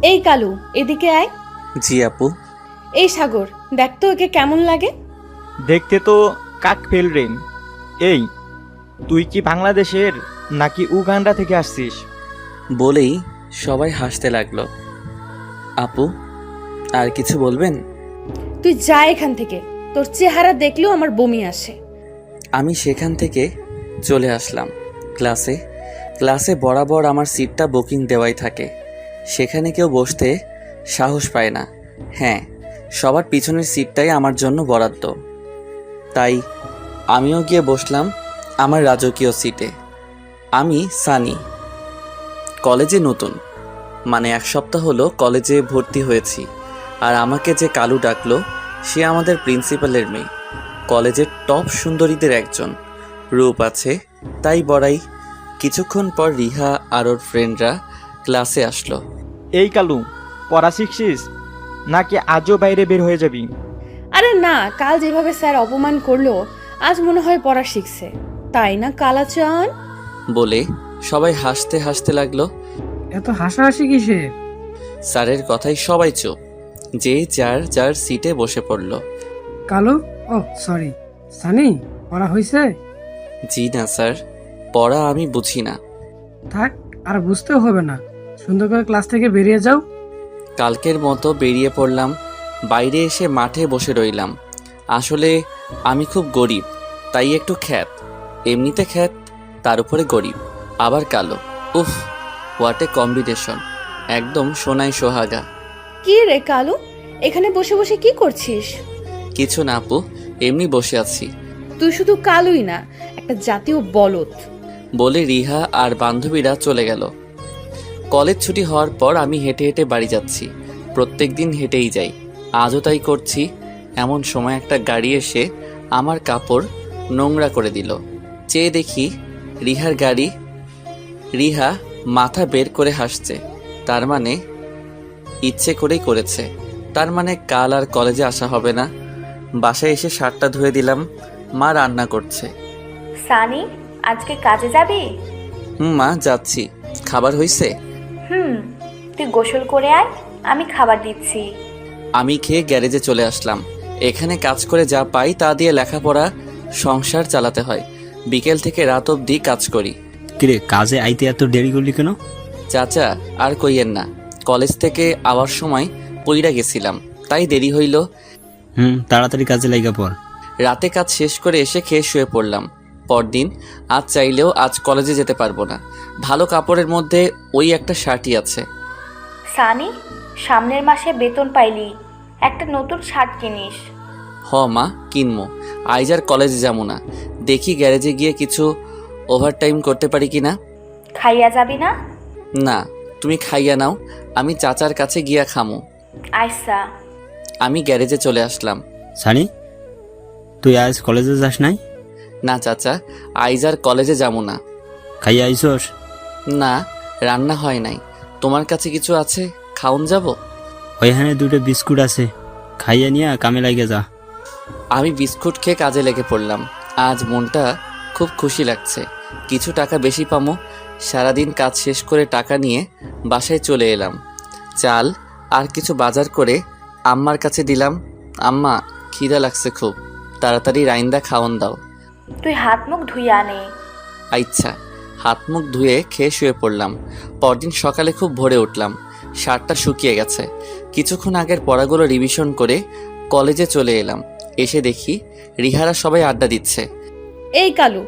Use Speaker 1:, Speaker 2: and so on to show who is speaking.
Speaker 1: এই কালু, এদিকে আয়।
Speaker 2: জি আপু।
Speaker 1: এই সাগর, দেখ তো একে কেমন লাগে।
Speaker 3: দেখতে তো কাক ফেলরেন। এই, তুই কি বাংলাদেশের নাকি উগান্ডা থেকে আসছিস?
Speaker 2: বলেই সবাই হাসতে লাগলো। আপু, আর কিছু বলবেন?
Speaker 1: তুই যা এখান থেকে, তোর চেহারা দেখলেও আমার বমি আসে।
Speaker 2: আমি সেখান থেকে চলে আসলাম ক্লাসে। ক্লাসে বরাবর আমার সিটটা বুকিং দেওয়াই থাকে, সেখানে কেউ বসতে সাহস পায় না। হ্যাঁ, সবার পিছনের সিটটাই আমার জন্য বরাদ্দ। তাই আমিও গিয়ে বসলাম আমার রাজকীয় সিটে। আমি সানি, কলেজে নতুন, মানে 1 সপ্তাহ হলো কলেজে ভর্তি হয়েছি। আর আমাকে যে কালু ডাকলো সে আমাদের প্রিন্সিপালের মেয়ে, কলেজের টপ সুন্দরীদের একজন। রূপ আছে তাই বড়াই। কিছুক্ষণ পর রিহা আর ওর ফ্রেন্ডরা ক্লাসে আসলো।
Speaker 3: এই কালু, পড়া শিখছিস নাকি আজও বাইরে বের হয়ে যাবি?
Speaker 1: আরে না, কাল যেভাবে স্যার অপমান করলো, আজ মনে হয় পড়া শিখছে, তাই না কালাচান?
Speaker 2: বলে সবাই হাসতে হাসতে লাগলো।
Speaker 4: এত হাসাহাসি কিসে?
Speaker 2: স্যারের কথায় সবাই চুপ, যে যার যার সিটে বসে পড়ল।
Speaker 4: কালু, ও সরি, সানি, পড়া হয়েছে?
Speaker 2: জি না স্যার, পড়া আমি বুঝি না।
Speaker 4: থাক, আর বুঝতেও হবে না, সুন্দর করে ক্লাস থেকে বেরিয়ে যাও।
Speaker 2: কালকের মতো বেরিয়ে পড়লাম। বাইরে এসে মাঠে বসে রইলাম। আসলে আমি খুব গরিব, তাই একটু খ্যাত। এমনিতে খ্যাত, তার উপরে গরিব, আবার কালো। উফ, হোয়াট এ কম্বিনেশন, একদম সোনাই সোহাগা।
Speaker 1: কি রে কালু, এখানে বসে বসে কি করছিস?
Speaker 2: কিছু না আপু, এমনি বসে আছি।
Speaker 1: তুই শুধু কালুই না, একটা জাতীয় বলদ।
Speaker 2: বলে রিহা আর বান্ধবীরা চলে গেল। কলেজ ছুটি হওয়ার পর আমি হেঁটে হেঁটে বাড়ি যাচ্ছি। প্রত্যেক দিন হেঁটেই যাই, আজও তাই করছি। এমন সময় একটা গাড়ি এসে আমার কাপড় নোংরা করে দিল। চেয়ে দেখি রিহার গাড়ি। রিহা মাথা বের করে হাসছে, তার মানে ইচ্ছে করেই করেছে। তার মানে কাল আর কলেজে আসা হবে না। বাসায় এসে শার্টটা ধুয়ে দিলাম, মা রান্না করছে।
Speaker 5: সানি, আজকে কাজে যাবি?
Speaker 2: মা যাচ্ছি। খাবার হইছে?
Speaker 5: তুই গোসল করে আয়, আমি খাবার দিচ্ছি।
Speaker 2: আমি খেয়ে গ্যারেজে চলে আসলাম। এখানে কাজ করে যা পাই তা দিয়ে লেখাপড়া, সংসার চালাতে হয়। বিকেল থেকে রাত অবধি কাজ করি।
Speaker 6: কিরে, কাজে আইতে এত দেরি করলি কেন?
Speaker 2: চাচা আর কইয়েন না, কলেজ থেকে আওয়ার সময় পইরা গেছিলাম, তাই দেরি হইল।
Speaker 6: তাড়াতাড়ি কাজে লাইগা পড়।
Speaker 2: রাতে কাজ শেষ করে এসে খেয়ে শুয়ে পড়লাম। পরদিন আজ চাইলেও আজ কলেজে যেতে পারবো না। ভালো কাপড়ের মধ্যে ওই একটা শার্টই আছে।
Speaker 5: সানি, সামনের মাসে বেতন পাইলি, একটা নতুন শার্ট কিনিস।
Speaker 2: হ মা, কিনবো। আইজ আর কলেজে যাবো না। দেখি গ্যারেজে গিয়ে কিছু ওভারটাইম করতে পারি কিনা।
Speaker 5: খাইয়া যাবি না?
Speaker 2: না, তুমি খাইয়া নাও, আমি চাচার কাছে গিয়া খামো।
Speaker 5: আইসা।
Speaker 2: আমি গ্যারেজে চলে আসলাম।
Speaker 6: সানি, তুই আজ কলেজে যাস নাই?
Speaker 2: না চাচা, আইজ আর কলেজে যাবো না।
Speaker 6: খাইয়া আইসস?
Speaker 2: না, রান্না হয় নাই। তোমার কাছে কিছু আছে, খাওন যাব?
Speaker 6: ওইখানে 2টা বিস্কুট আছে, খাইয়া নিয়ে কামে লাগে যা।
Speaker 2: আমি বিস্কুট খেয়ে কাজে লেগে পড়লাম। আজ মনটা খুব খুশি লাগছে, কিছু টাকা বেশি পামো। সারাদিন কাজ শেষ করে টাকা নিয়ে বাসায় চলে এলাম। চাল আর কিছু বাজার করে আম্মার কাছে দিলাম। আম্মা, খিদা লাগছে খুব, তাড়াতাড়ি রাইন্দা খাওয়ান দাও।
Speaker 5: তুই হাত মুখ ধুইয়া নে।
Speaker 2: আচ্ছা। হাত মুখ ধুয়ে খেয়ে শুয়ে পড়লাম। পরদিন সকালে খুব ভোরে উঠলাম। শার্টটা শুকিয়ে গেছে। কিছুক্ষণ আগের পড়াগুলো রিভিশন করে কলেজে চলে এলাম। এসে দেখি রিহারা সবাই আড্ডা দিচ্ছে।
Speaker 1: এই কালু,